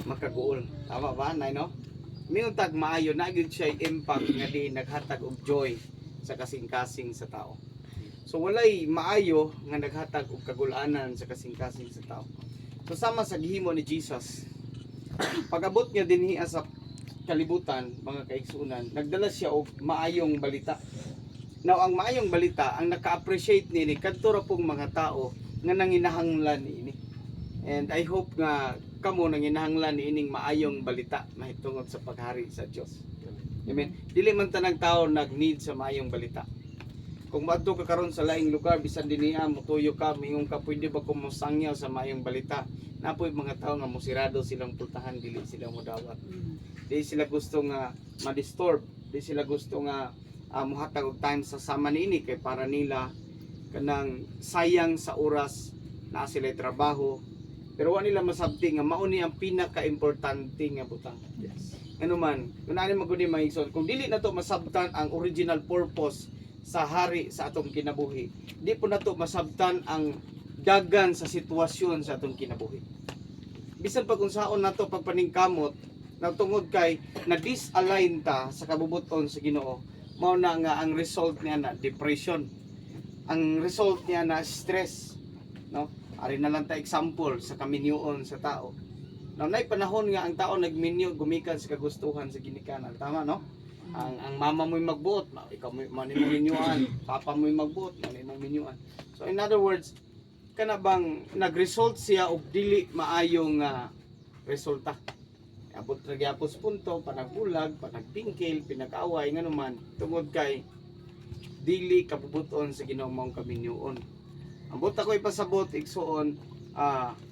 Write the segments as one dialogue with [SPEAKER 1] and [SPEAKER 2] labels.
[SPEAKER 1] makaguol. Tama ba, nay no? Mingon tag maayo na gyud siya impact nga di naghatag og joy sa kasing-kasing sa tao. So walay maayo nga naghatag og kagul-anan sa kasing-kasing sa tao. So sama sa gihimo ni Jesus. Pag-abot niya dinhi sa kalibutan, mga kaigsunan, nagdala siya og maayong balita. Now ang maayong balita ang naka-appreciate ni kadto ra pong mga tao nga nanginahanglan niini. And I hope nga kamo nanginahanglan niining maayong balita mahitungod sa paghari sa Dios. Amen. Dili man tanang tao nag-need sa maayong balita. Kung madto ka karon sa laing lugar bisan dinhi motuyo ka mingon ka pwede ba ko mosangyaw sa maayong balita. Napoy mga tao nga mosirado silang pultahan dili sila modawat. Di sila gusto nga ma-disturb, di sila gusto nga muhatag og time sa sama niini kay para nila kanang sayang sa oras na sila trabaho. Pero wala nila masabti nga mao ni ang pinaka-importante nga butang.
[SPEAKER 2] Yes.
[SPEAKER 1] Ano man, kung ano maguni maigsoon, kung dili na to masabtan ang original purpose sa hari sa atong kinabuhi, di po na to masabtan ang dagan sa sitwasyon sa atong kinabuhi. Bisan pag unsaon na to pagpaningkamot, nagtungod kay na disalign ta sa kabubuton sa Ginoo, mao na nga ang result niya na depression. Ang result niya na stress, no? Ari na lang ta example sa kaminyuon sa tao. Now, nay panahon nga ang tao nagminyo gumikan sa kagustuhan sa ginikanan, tama no? Ang mama mo'y magbuot, ikaw mo minyuan, papa mo'y magbuot, mo minyuan. So in other words, kana bang nagresult siya og dili maayong resulta. Abot ra gyapos punto, panagbulag, panagtingkil, pinag-away nganuman tungod kay dili kabubuton sa Ginoo mong kaminyuon. Ambot ako ipasabot igsuon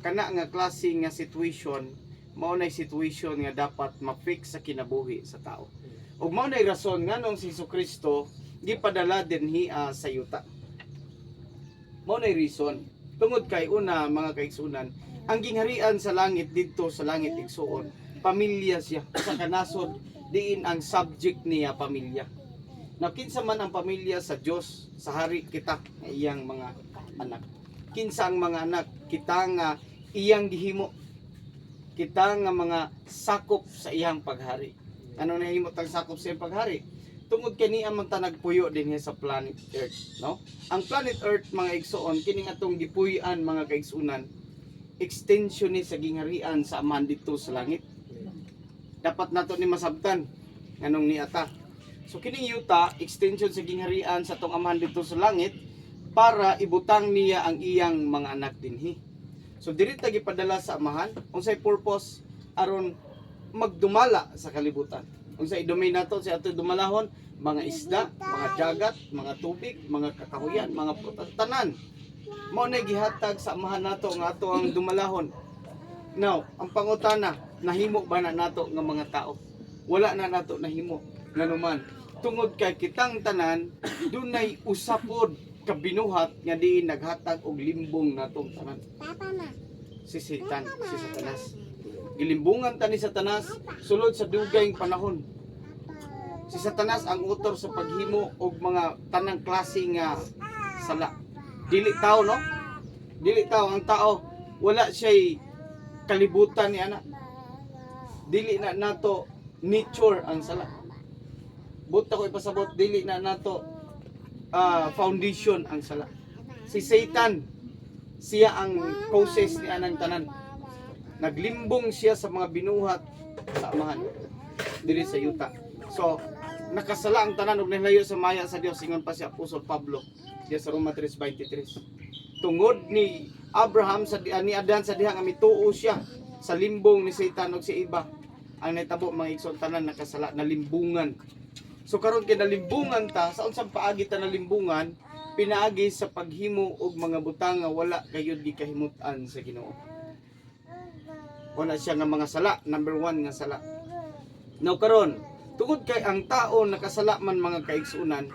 [SPEAKER 1] kana nga klase nga situation mao nay situation nga dapat ma-fix sa kinabuhi sa tao. Ug mao nay rason nganong si Jesucristo gipadala dinhi sa yuta. Mao nay reason tungod kay una mga kaigsunan, ang gingharian sa langit didto sa langit igsuon, pamilya siya sa kanasod diin ang subject niya pamilya. Now kinsa man ang pamilya sa Dios, sa hari kita nga iyang mga anak. Kinsa ang mga anak kita nga iyang gihimo, kita nga mga sakop sa iyang paghari. Ano na himo tang sakop sa iyang paghari? Tungod kani ang man nagpuyo din sa planet Earth, no? Ang planet Earth mga igsoon kining atong gipuy-an mga kaigsunan, extension ni sa gingharian sa Amahan dito sa langit. Dapat nato ni masabtan nganong niata. So kining yuta extension sa gingharian sa atong Amahan dito sa langit para ibutang niya ang iyang mga anak dinhi. So diri ta gipadala sa Amahan unsay purpose aron magdumala sa kalibutan. Unsay idumay nato sa ato dumalahon, mga isda, mga dagat, mga tubig, mga kakahuyan, mga prutas, tanan. Mao na gihatag sa Amahan nato nga ato ang dumalahon. Now, ang pangutana, nahimo ba na nato nga mga tao? Wala na nato nahimo nganuman. Tungod kay kitang tanan dunay usapod kabinuhat nga diin naghatag og limbong natong tanan. Si Satan, si Satanas. Gilimbungan ta ni Satanas sulod sa dugayng panahon. Si Satanas ang utor sa paghimo og mga tanang klase nga sala. Dili tao no? Dili tao ang tao wala siya'y kalibutan ni ana. Dili na nato nature ang sala. Buta ko ipasabot dili na nato foundation ang sala. Si Satan siya ang causes ni anang tanan. Naglimbong siya sa mga binuhat sa Amahan diri sa yuta. So nakasala ang tanan ug nahilayo sa maya sa Dios ingon pa si Apostol Pablo diya sa Roma 3:23. Tungod ni Abraham ni Adan sa diha nga mituo siya sa limbong ni Satan ug si Eva, ang natabo mga igsoon tanan nakasala na limbungan. So karon kay nalimbungan ta sa unsang paagi ta nalimbungan, pinaagi sa paghimo og mga butang nga wala gayud gikahimutan sa Ginoo. Wala siya nga mga sala, number 1 nga sala. Now karon, tungod kay ang tao nakasala man mga kaigsunan,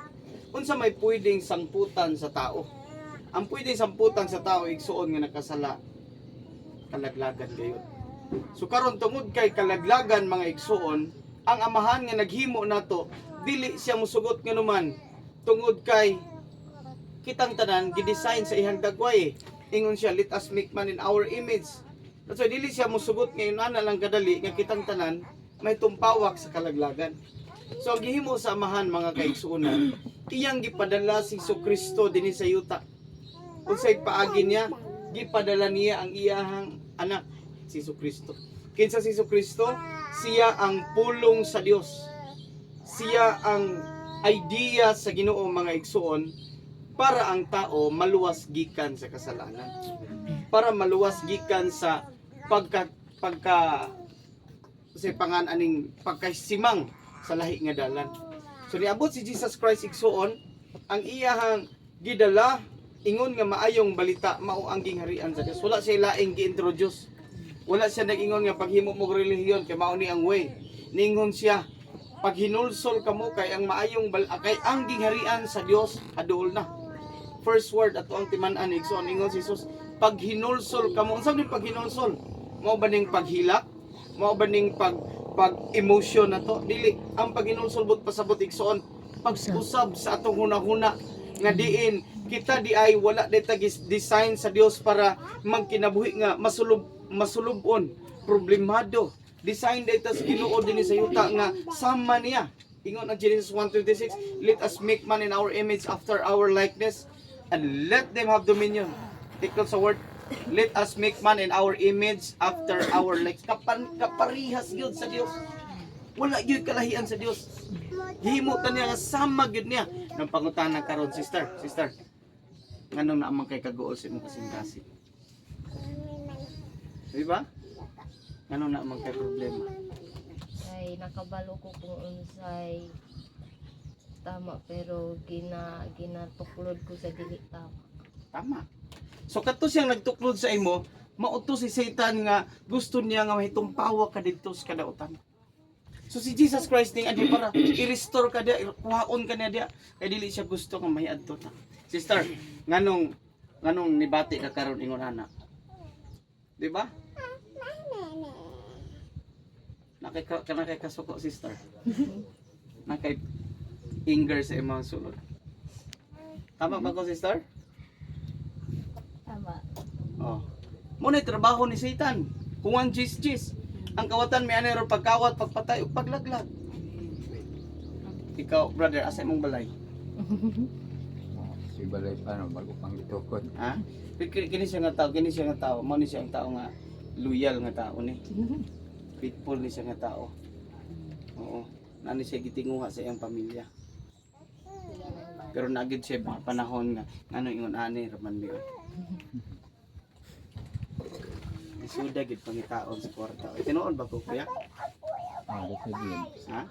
[SPEAKER 1] unsa may pwedeng sangputan sa tao? Ang pwedeng samputan sa tao igsuon nga nakasala, kalaglagan gayud. So karon tungod kay kalaglagan mga igsuon, ang Amahan nga naghimo nato dili siya musugot nganuman tungod kay kitang tanan gidesign sa ihang dagway. Ingon siya, let us make man in our image. So dili siya mosugot ngayon ana lang kadali nga kitang tanan may tumpawak sa kalaglagan. So ang gihimo sa amahan mga kaigsuonan, iyang gipadala si Kristo dinhi sa yuta. Unsay paagi niya, gipadala niya ang iyahang anak si Kristo. Kinsa si Kristo? Siya ang pulong sa Dios. Siya ang idea sa Ginoo mga igsuon para ang tao maluwas gikan sa kasalanan. Para maluwas gikan sa pagka sa pangananing pagkasimang sa lahi nga dalan. So niabot si Jesus Christ igsuon ang iyahang gidala ingon nga maayong balita mao ang gingharian sa Dios. Wala siya laing gi-introduce. Wala siya nag-ingon nga paghimo mo relihiyon kay mao ni ang way. Ningon siya pag hinulsol kamo kay ang maayong kay ang gingharian sa Dios adul na. First word ato ang timan-an igsoon ingon si Jesus, pag hinulsol kamo. Unsa ni pag hinulsol? Mao ba ning paghilak? Mao ba ning pag emotion na to? Dili ang pag hinulsol but pasabot igsoon pag-usab sa atong hunahuna nga diin kita di ay wala data design sa Dios para magkinabuhi nga masulubon problemado. Design data sa Ginoo dinhi sa yuta nga sama niya. Ingon ang Genesis 1:26, let us make man in our image after our likeness and let them have dominion. Tikot sa word, let us make man in our image after our likeness. Kaparihas gyud sa Dios. Wala gyud kalahian sa Dios. Himutan niya nga sama gyud niya. Nang pangutana karon sister. Nganong naamang kay kaguol sa imong kasing-kasing? Di ba? Nganong naamang kay problema?
[SPEAKER 2] Ay nakabalo ko kung unsay tama pero ginatuklod ko sa dili tama.
[SPEAKER 1] Tama. So kadto siyang nagtuklod sa imo, mauto si Satan nga gusto niya nga mahitumpawa ka didto sa kadautan. So si Jesus Christ ning adi para i-restore ka dia, kuhaon ka niya dia, kay dili siya gusto nga mahiadto ta. Sister, nganong nibati ka karon ingon ana? Di ba? Nakay kasuko sister. Nakay anger sa imong sulod. Tama ba ko sister?
[SPEAKER 2] Tama.
[SPEAKER 1] Oh. Muna trabaho ni Satan. Kung ang jis. Ang kawatan may anero pagkawat, pagpatay, ug paglaglag. Ikaw, brother, asa imong balay?
[SPEAKER 3] Si balay paano bago pang itukod.
[SPEAKER 1] Ha? Kini siya nga tao, mo ni siya ang tao nga loyal nga tao ni. Faithful ni siya nga tao. Oo. Nani siya gitinguha sa iyang pamilya. Pero nagid siya mga panahon nga ngano ingon ani raman mi. Isuda gid pangitaon sa kwarta. Tinuod ba ko kuya?
[SPEAKER 3] Gusto din.
[SPEAKER 1] Ha?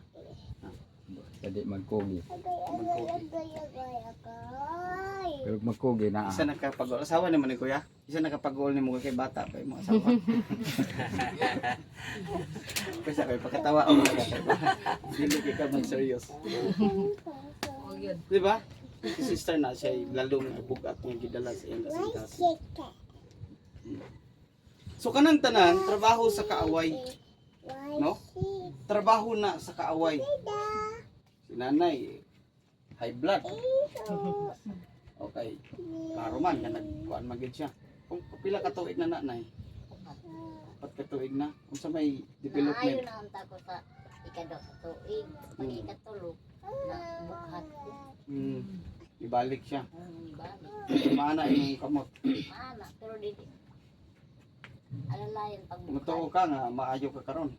[SPEAKER 3] Tadi magkugi.
[SPEAKER 1] Magkugi.
[SPEAKER 3] Pero magkugi na.
[SPEAKER 1] Isa nakapag-ol. Asawa naman ni kuya. Isa nakapag-ol ni mo kay bata pa mo asawa. Kasi kay pagkatawa ako dili kay ka man serious. Di ba? Si sister na siya lalong bugat nga gidala sa iyang kasing-kasing. So kanang tanan trabaho sa kaaway. No? Trabaho na sa kaaway. Si nanay high blood. Okay. Klaro man nga nagkuan magid siya. Kung pila ka tuig na nanay? 4 ka tuig na. Unsa may development?
[SPEAKER 2] Ayaw na unta ko sa ikadot tuig. Pag ikatulog na bukhat ko.
[SPEAKER 1] Ibalik siya.
[SPEAKER 2] Balik.
[SPEAKER 1] Mana imong kamot.
[SPEAKER 2] Ana, pero dili. Alalayan pag
[SPEAKER 1] Mutuo ka nga maayo ka karon.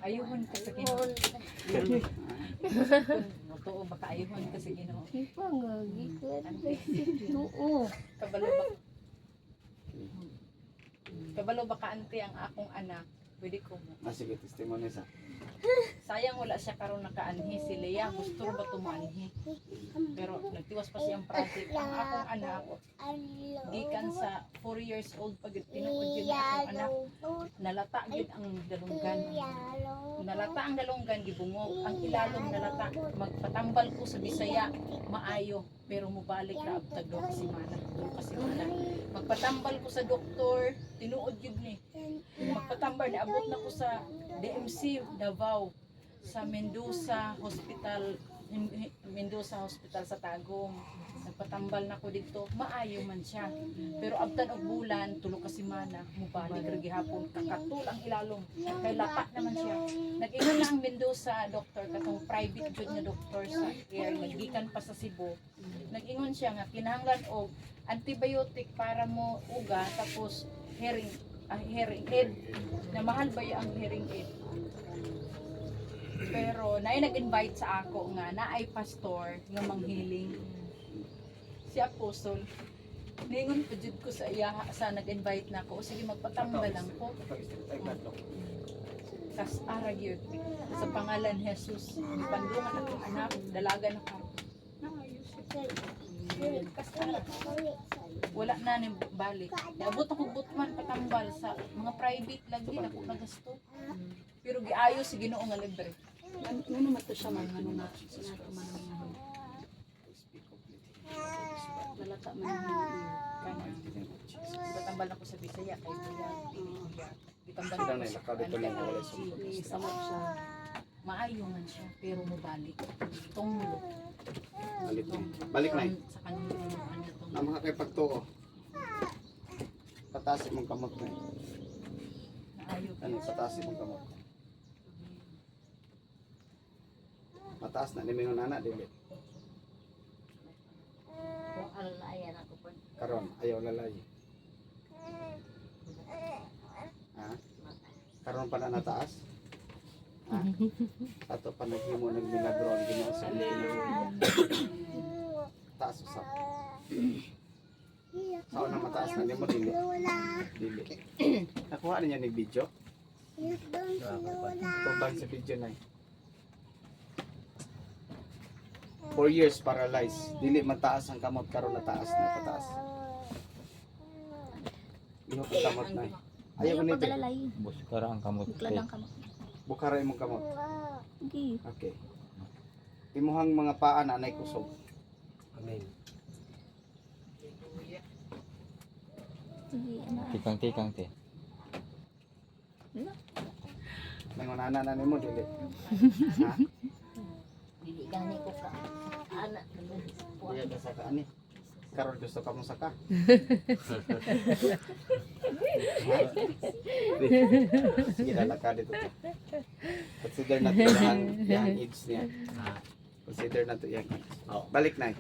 [SPEAKER 4] Ayuhon ka sa Ginoo. Totoo baka ayuhon ka sa Ginoo.
[SPEAKER 2] Ipa nga, Oo.
[SPEAKER 4] Kabalo baka ante ang akong anak. Pwede ko mo.
[SPEAKER 1] Sige, testimony sa.
[SPEAKER 4] Sayang wala siya karon nakaanhi si Leia. Gusto ro ba tumanhi? Pero nagtiwas pa siyang project. Ang akong anak gikan sa 4 years old pag tinuod yun ang akong anak. Nalata gid ang dalunggan. Nalata ang dalunggan gibungog. Ang ilalom nalata. Magpatambal ko sa Bisaya maayo pero mubalik na abtag daw kasi mana. Magpatambal ko sa doktor, tinuod yun ni. Magpatambal, naabot na ko sa DMC Davao, sa Mendoza Hospital sa Tagum. magpatambal na ko dito, maayo man siya. Pero abtan og bulan, tulo ka semana, mubalik ra gihapon kakatul ang ilalom. Kay lata naman siya. Nag-ingon na ang Mendoza doktor katong private jud nga doktor sa air naggikan pa sa Cebu. Nag-ingon siya nga kinahanglan og antibiotic para mo uga tapos hearing aid na mahal ba yung ang hearing aid. Pero naay nag-invite sa ako nga naay pastor nga manghiling si Apostol. Ningon pa jud ko sa iya sa nag-invite na ako, sige magpatambal lang ko. Kas arag yun sa pangalan Jesus, ipandungan akong anak, dalaga na ka. Kas arag. Wala na ni balik. Abot ako butman patambal sa mga private lagi na ko nagasto. Pero giayo si Ginoo nga libre.
[SPEAKER 5] Ano man to siya man ano na malata man
[SPEAKER 4] Kana patambal ako sa Bisaya kay Kuya. Itambal
[SPEAKER 1] Sila
[SPEAKER 4] ako
[SPEAKER 1] na
[SPEAKER 4] sa
[SPEAKER 1] ilakaw dito lang wala sumpot.
[SPEAKER 5] samot siya.
[SPEAKER 4] maayo man siya pero mabalik. Tunglo.
[SPEAKER 1] Balik na.
[SPEAKER 4] Sa kanyang ano tong
[SPEAKER 1] Ang mga kay pagtuo. Pataas mong kamot na.
[SPEAKER 4] maayo
[SPEAKER 1] Ano, pataas mong kamot. Mataas na ni mingon ana dili.
[SPEAKER 2] Kung alayan ako po.
[SPEAKER 1] Karon ayaw lalay. Ha? Karon pa na nataas? Ha? Ato pa naghimo ng milagro ang Ginoo sa Pilipinas. Taas usap. Sa unang mataas na nimo dili. Dili. Nakuha niya ng video. Tubang sa video na. 4 years paralyzed. Dili mataas ang kamot karon nataas na pataas. Ihop ang kamot na. Ayaw ko nito.
[SPEAKER 3] Buskara ang kamot.
[SPEAKER 1] Bukara imong kamot.
[SPEAKER 5] Okay.
[SPEAKER 1] Okay. Imuhang mga paa na anay kusog.
[SPEAKER 6] Amen.
[SPEAKER 3] Tikang-tikang te.
[SPEAKER 1] May ngunana na nimo dili. Ha?
[SPEAKER 2] Dili gani ko ka. Anak.
[SPEAKER 1] Dili ka saka ani. Karon gusto ka mo saka. Sige dala ka dito. Consider na to yang age niya. Consider na to yang age. Balik na.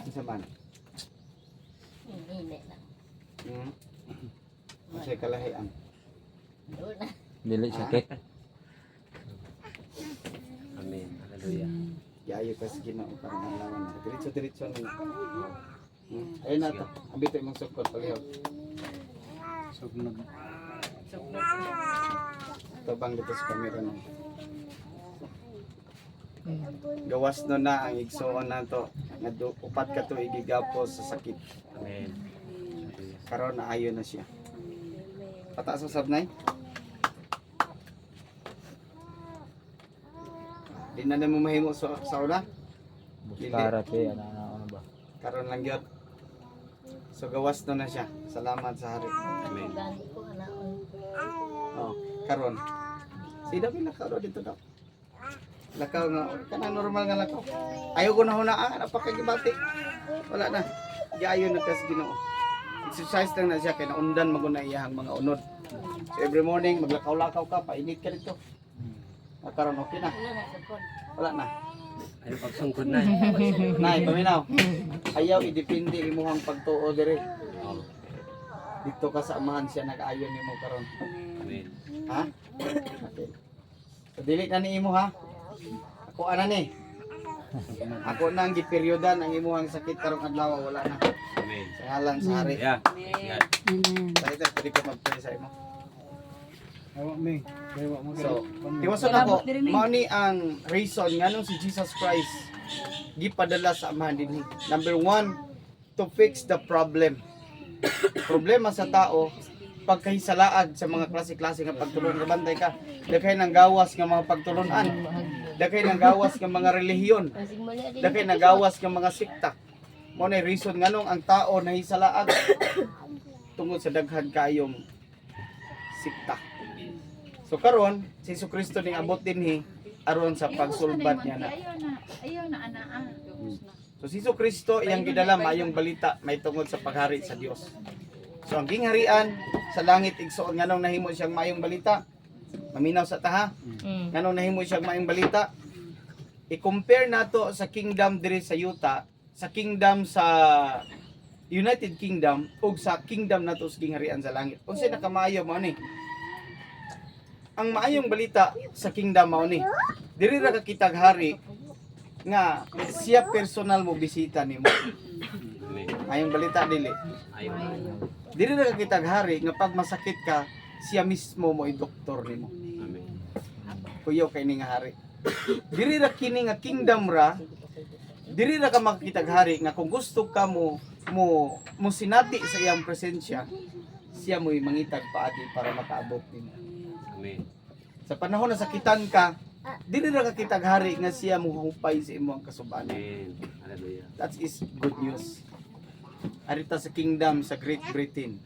[SPEAKER 1] Isa man.
[SPEAKER 2] Hindi na.
[SPEAKER 1] Masay kalahian.
[SPEAKER 2] Doon na.
[SPEAKER 3] Dili sakit.
[SPEAKER 6] Amen. Hallelujah.
[SPEAKER 1] Yayo ka sa Ginoo para malaman na. Diretso-diretso na. Ayun na to. Ambito imong sukot palihog.
[SPEAKER 6] Sugnog.
[SPEAKER 1] Tabang dito sa camera na. Gawas no na ang igsoon na to. Nga upat ka to igigapos sa sakit.
[SPEAKER 6] Amen.
[SPEAKER 1] Karon naayo na siya. Pataas sa sabnay. Di na mo mahimo sa una.
[SPEAKER 3] Buskara te ano ba.
[SPEAKER 1] Karon lang gyud. So gawas no na siya. Salamat sa hari.
[SPEAKER 6] Amen.
[SPEAKER 2] Gani ko hanaon.
[SPEAKER 1] Oh, karon. Si David lakaw dito daw. Lakaw nga kana normal nga lakaw. Ayaw ko na hunaan napakagibati. Wala na. Giayon na kas Ginoo. Exercise lang na siya kay naundan maguna iyang mga unod. So every morning maglakaw-lakaw ka, painit ka dito. Karon okay na.
[SPEAKER 2] Wala na sa kon.
[SPEAKER 1] Wala na.
[SPEAKER 6] Ay pagsungkod na.
[SPEAKER 1] Nay, paminaw. Ayaw idepende imuhang pagtuo diri. Dito ka sa amahan siya nag-ayon nimo karon.
[SPEAKER 6] Amen.
[SPEAKER 1] Ha? Okay. So dili na ni imo ha. Ako ana ni. Ako na ang giperyodan ang imuhang sakit karong adlaw wala na.
[SPEAKER 6] Amen.
[SPEAKER 1] Sa ngalan sa hari.
[SPEAKER 6] Yeah.
[SPEAKER 4] Amen.
[SPEAKER 1] Dahil pwede ko mag-pray sa imo. So,
[SPEAKER 6] So,
[SPEAKER 1] tiwason ako, mao ni ang reason nganong si Jesus Christ gipadala sa amahan dinhi. Number 1, to fix the problem. Problema sa tao pagkahisalaad sa mga klase-klase nga pagtulon nga bantay ka. Daghay nang gawas nga mga pagtulunan. Daghay nang gawas nga mga relihiyon. Daghay nang gawas nga mga sikta. Mao ni reason nganong ang tao nahisalaad tungod sa daghan kayong sikta. So karon si Jesucristo ning abot dinhi aron sa pagsulbad niya na.
[SPEAKER 4] Ayaw na anaa. Gabos na.
[SPEAKER 1] So si Jesu Kristo iyang gidala maayong balita may tungod sa paghari sa Dios. So ang gingharian sa langit igsuon nganong nahimo siyang maayong balita? Maminaw sa taha. Nganong nahimo siyang maayong balita? I-compare nato sa kingdom diri sa yuta, sa kingdom sa United Kingdom ug sa kingdom nato sa gingharian sa langit. Unsay nakamaayo mao ni? Ang maayong balita sa kingdom mao ni. Diri ra ka kitag hari nga siya personal mo bisita nimo.
[SPEAKER 6] Amen.
[SPEAKER 1] Maayong balita dili.
[SPEAKER 6] Ayaw.
[SPEAKER 1] Diri ra ka kitag hari nga pag masakit ka, siya mismo mo i-doktor nimo.
[SPEAKER 6] Amen.
[SPEAKER 1] Kuyo kay ni nga hari. Diri ra kini nga kingdom ra. Diri ra ka makakitag hari nga kung gusto ka mo sinati sa iyang presensya, siya mo'y mangitag paagi para makaabot nimo.
[SPEAKER 6] Amen.
[SPEAKER 1] Sa panahon na sakitan ka, dili ra ka kitag hari nga siya mo hupay sa imong kasubano.
[SPEAKER 6] Amen. Hallelujah.
[SPEAKER 1] That is good news. Arita sa kingdom sa Great Britain.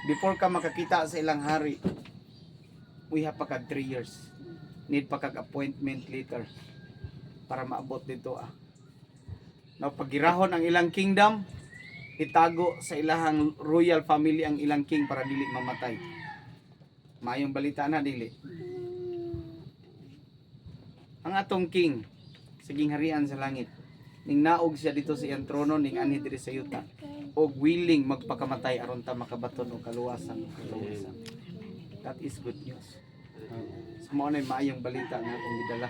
[SPEAKER 1] Before ka makakita sa ilang hari, we have pa kag 3 years. Need pa kag appointment later para maabot dito Now pagirahon ang ilang kingdom, itago sa ilahang royal family ang ilang king para dili mamatay. Mayong balita na dili. Ang atong king sa gingharian sa langit, ning naog siya dito sa iyang trono ning anhi diri sa yuta og willing magpakamatay aron ta makabaton og kaluwasan. That is good news. Sa mao nay maayong balita nga akong gidala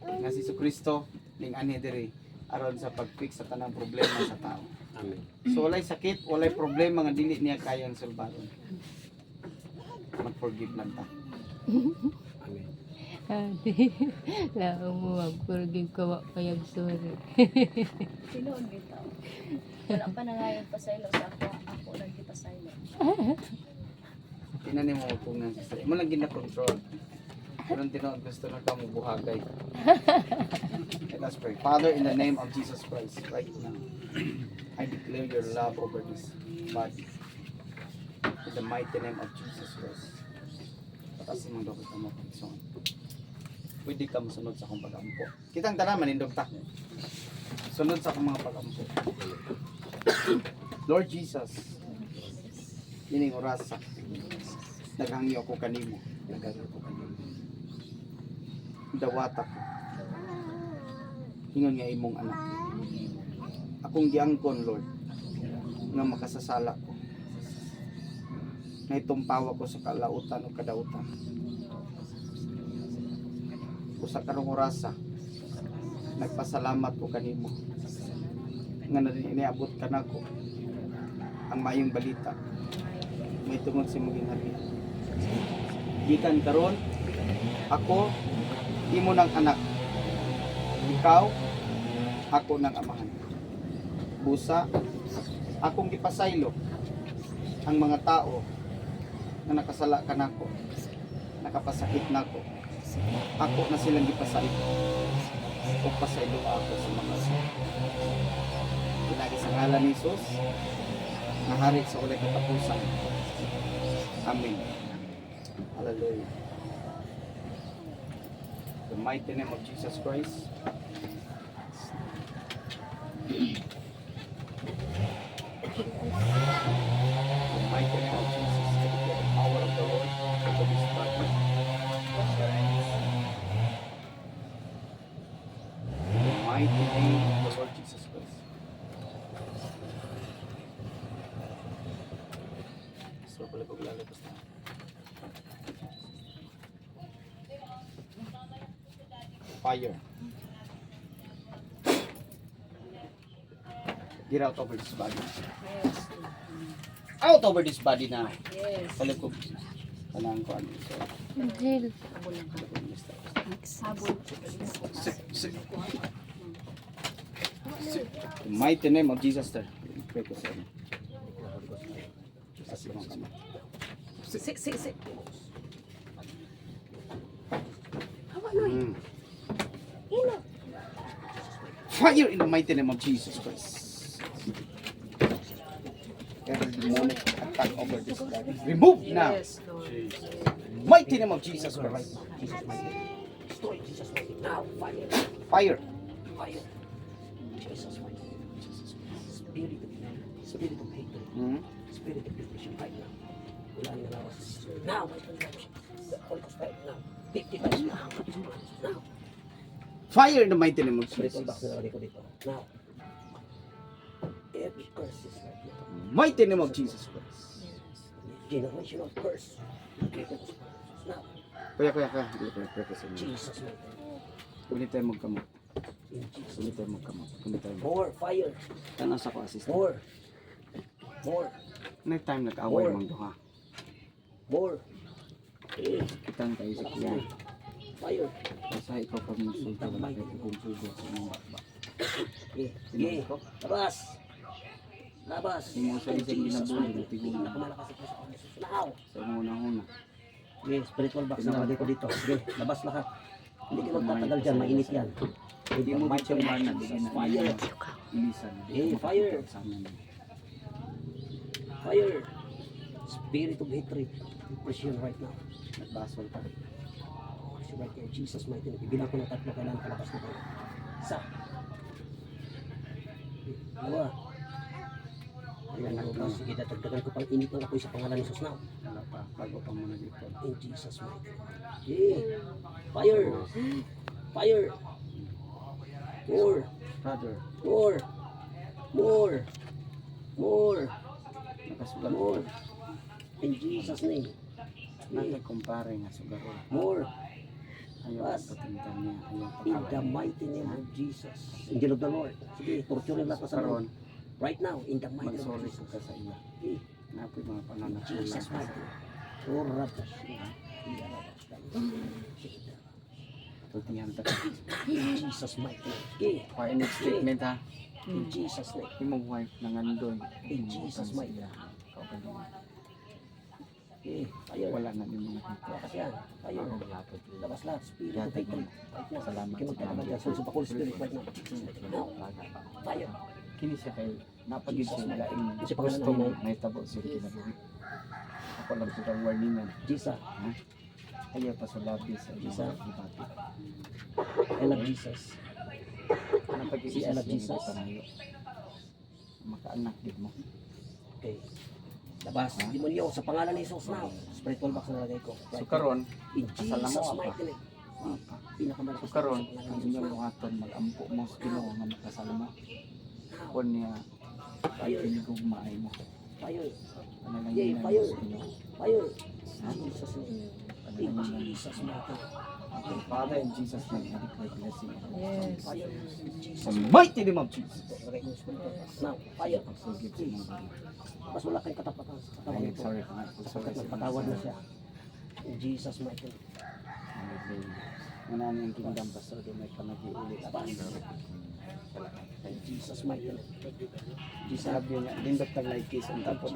[SPEAKER 1] nga si Jesucristo ning anhi diri aron sa pag-fix sa tanang problema sa tao.
[SPEAKER 6] Amen.
[SPEAKER 1] So walay sakit, walay problema nga dili niya kayang sulbaron. Mag-forgive lang ta.
[SPEAKER 6] Amen.
[SPEAKER 7] Ate, lang mo mag-forgive ka wa payag sorry.
[SPEAKER 5] Tinuod bitaw. Wala pa na ngayon pasaylo sa ako lang di pasaylo.
[SPEAKER 1] Tinan mo kung nga sister. Mo lang gina-control. Pero tinuod gusto na ka mo buhagay. Let us pray. Father, in the name of Jesus Christ, right now, I declare your love over this body. In the mighty name of Jesus Christ. Patasin mo daw kita mo pagson. Pwede ka masunod sa akong pag-ampo. Kitang tara, manindog ta. Sunod sa akong mga pag-ampo. Lord Jesus, ining orasa, naghangyo ako kanimo. Naghangyo ako kanimo. Dawata ko. Hingon nga imong anak. Akong giangkon, Lord, nga makasasala ko. Nga itumpawa ko sa kalautan o kadautan. Usa karong orasa, nagpasalamat ko kanimo. Nga iniabot ka nako ang maayong balita. May tungod si mong ginharian. Gikan karon, ako imo ng anak. Ikaw, ako ng amahan. Busa, akong gipasaylo ang mga tao na nakasala ka nako, nakapasakit nako. Ako na silang gipasaylo. O pasaylo ako sa mga pinagi sa ngalan ni Jesus, naharit sa ulay katapusan. Amen. Hallelujah. The mighty name of Jesus Christ. The mighty name of Jesus. The power of the Lord over this body. The mighty name of the Lord Jesus Christ. So, pala paglalabas na. Fire. Get out over this body. Out over this body na.
[SPEAKER 4] Yes.
[SPEAKER 1] Pala ko. Tanang ko ano. So,
[SPEAKER 7] Angel.
[SPEAKER 1] the mighty name of Jesus, sir. Pray ko sa inyo. Taas mo ang kamay.
[SPEAKER 4] Si.
[SPEAKER 1] Mm. Fire in the mighty name of Jesus Christ. Every demonic attack over this body, remove now.
[SPEAKER 4] Yes, Lord.
[SPEAKER 1] Mighty name of Jesus Christ. Jesus mighty name.
[SPEAKER 6] Now, fire.
[SPEAKER 1] Fire.
[SPEAKER 6] Fire. Jesus Christ. Spirit of hatred.
[SPEAKER 1] Hmm?
[SPEAKER 6] Spirit of depression right now. Wala nang lawas. Now, the Holy Ghost right now. 50 times now. Now.
[SPEAKER 1] Fire in the mighty name of
[SPEAKER 6] Spiritual box
[SPEAKER 1] Jesus.
[SPEAKER 6] na nalagay ko dito. Now. Every curse is right now.
[SPEAKER 1] Mighty name of Jesus Christ.
[SPEAKER 6] Generational curse. Okay, now.
[SPEAKER 1] Kuya, Hindi ko sa inyo.
[SPEAKER 6] Jesus name.
[SPEAKER 1] Ulit tayo magkamot.
[SPEAKER 6] In Jesus
[SPEAKER 1] Ulit tayo magkamot. Ulit tayo.
[SPEAKER 6] More fire.
[SPEAKER 1] Tanong sa ko assistant.
[SPEAKER 6] More. More.
[SPEAKER 1] Next time nag-away
[SPEAKER 6] More.
[SPEAKER 1] mong duha.
[SPEAKER 6] More. Eh,
[SPEAKER 1] Kitang tayo sa kuya.
[SPEAKER 6] fire.
[SPEAKER 1] Basta ikaw pag musulta, wala kayo kung sugo sa mga bakba.
[SPEAKER 6] Eh, eh. Labas. Labas.
[SPEAKER 1] Yung mga sa isang ginabuhay, natigul na.
[SPEAKER 6] Pinakamalakas sa Kristo ang Jesus. Now.
[SPEAKER 1] Sa una-una.
[SPEAKER 6] Sige, spiritual box na nalagay ko dito. Sige, labas lahat. Hindi ka magtatagal dyan, mainit yan.
[SPEAKER 1] Hindi mo dito man na bigyan na
[SPEAKER 6] Fire.
[SPEAKER 1] ilisan.
[SPEAKER 6] Eh, fire.
[SPEAKER 1] Sa amin.
[SPEAKER 6] Fire. Spirit of hatred. Depression right now.
[SPEAKER 1] Nagbasol pa.
[SPEAKER 6] Depression right now. Jesus mighty name. Ibilang ko ng 3 kailangan kalabas na kayo. Isa. Dalawa. Ayan, nalabas. Sige, datagdagan ko pang init ng apoy sa pangalan ni Jesus now.
[SPEAKER 1] Wala pa. Bago pa muna dito.
[SPEAKER 6] In Jesus mighty name. Okay. Fire. Fire. More.
[SPEAKER 1] Brother,
[SPEAKER 6] More. More. More.
[SPEAKER 1] nakasulat
[SPEAKER 6] More. In Jesus name.
[SPEAKER 1] Nagkumpare nga sugaro.
[SPEAKER 6] More.
[SPEAKER 1] Ayaw
[SPEAKER 6] Bas.
[SPEAKER 1] patintan niya. Ayaw
[SPEAKER 6] In the
[SPEAKER 1] pagkawin.
[SPEAKER 6] mighty name of Jesus. Angel of the Lord. Sige, torture lahat sa
[SPEAKER 1] Karon,
[SPEAKER 6] right now, in the mighty name of
[SPEAKER 1] magsorry
[SPEAKER 6] Jesus.
[SPEAKER 1] ka sa iya.
[SPEAKER 6] Eh,
[SPEAKER 1] Napoy mga panganak ko
[SPEAKER 6] Jesus
[SPEAKER 1] lang.
[SPEAKER 6] mighty name. Urab.
[SPEAKER 1] Tutihan ta.
[SPEAKER 6] In Jesus mighty name. Okay,
[SPEAKER 1] Final statement ha.
[SPEAKER 6] in Jesus name.
[SPEAKER 1] Imong wife na nandun.
[SPEAKER 6] In Jesus mighty name. Okay, fire.
[SPEAKER 1] Wala na yung mga kita.
[SPEAKER 6] Lakas yan. Fire. Labas lahat. Spirit of hatred. Right now.
[SPEAKER 1] Salamat
[SPEAKER 6] Sige, magtatagal yan. So, sa Holy Spirit right now. Now. Fire.
[SPEAKER 1] Kini siya kay napagid siya laing
[SPEAKER 6] Kasi pangalan
[SPEAKER 1] gusto
[SPEAKER 6] ng
[SPEAKER 1] mo
[SPEAKER 6] Inay.
[SPEAKER 1] may tabo siya kinabuhi. Ako lang sa warningan.
[SPEAKER 6] Jesus.
[SPEAKER 1] Ayaw pa sa labi sa
[SPEAKER 6] Isa.
[SPEAKER 1] mga ibati.
[SPEAKER 6] I love Jesus.
[SPEAKER 1] Napagid
[SPEAKER 6] Si
[SPEAKER 1] siya
[SPEAKER 6] anak
[SPEAKER 1] sa
[SPEAKER 6] Jesus.
[SPEAKER 1] Jesus. Makaanak gid mo.
[SPEAKER 6] Okay. Labas. Demonyo sa pangalan ni Jesus now. Spiritual box na lagay ko.
[SPEAKER 1] So karon,
[SPEAKER 6] In
[SPEAKER 1] kasal na mo,
[SPEAKER 6] Jesus
[SPEAKER 1] apa?
[SPEAKER 6] mighty name. Pinakamalakas
[SPEAKER 1] so karon
[SPEAKER 6] sa
[SPEAKER 1] ang
[SPEAKER 6] pangalan ni
[SPEAKER 1] inyong
[SPEAKER 6] Jesus.
[SPEAKER 1] buhaton mag-ampo mo sa Ginoo nga makasal mo. Kun niya
[SPEAKER 6] Fire.
[SPEAKER 1] pinigugmaay mo.
[SPEAKER 6] Fire.
[SPEAKER 1] Panalangin
[SPEAKER 6] Yay,
[SPEAKER 1] na
[SPEAKER 6] fire.
[SPEAKER 1] sa Ginoo.
[SPEAKER 6] Fire.
[SPEAKER 1] Ha?
[SPEAKER 6] Jesus name. In
[SPEAKER 1] Panalangin na
[SPEAKER 6] Jesus mighty name.
[SPEAKER 1] Okay, Father, in Jesus' name, I declare blessing.
[SPEAKER 4] Yes.
[SPEAKER 6] Fire. In Jesus
[SPEAKER 1] Sa mighty name of Jesus.
[SPEAKER 6] Lagay ko yung spiritual box. Now. Fire.
[SPEAKER 1] Forgive sa mga bali.
[SPEAKER 6] Mas wala kayong katapatan sa katawan
[SPEAKER 1] Ay,
[SPEAKER 6] nito.
[SPEAKER 1] sorry pa nga. Sorry
[SPEAKER 6] Sapagkat
[SPEAKER 1] sa
[SPEAKER 6] nagpatawad na siya. In Jesus mighty name.
[SPEAKER 1] Hallelujah. Manani ang kingdom, Pastor, do may kamag-iulit at ang
[SPEAKER 6] In Jesus mighty name. Jesus.
[SPEAKER 1] sabi niya, lindot tag like kiss ang tapos.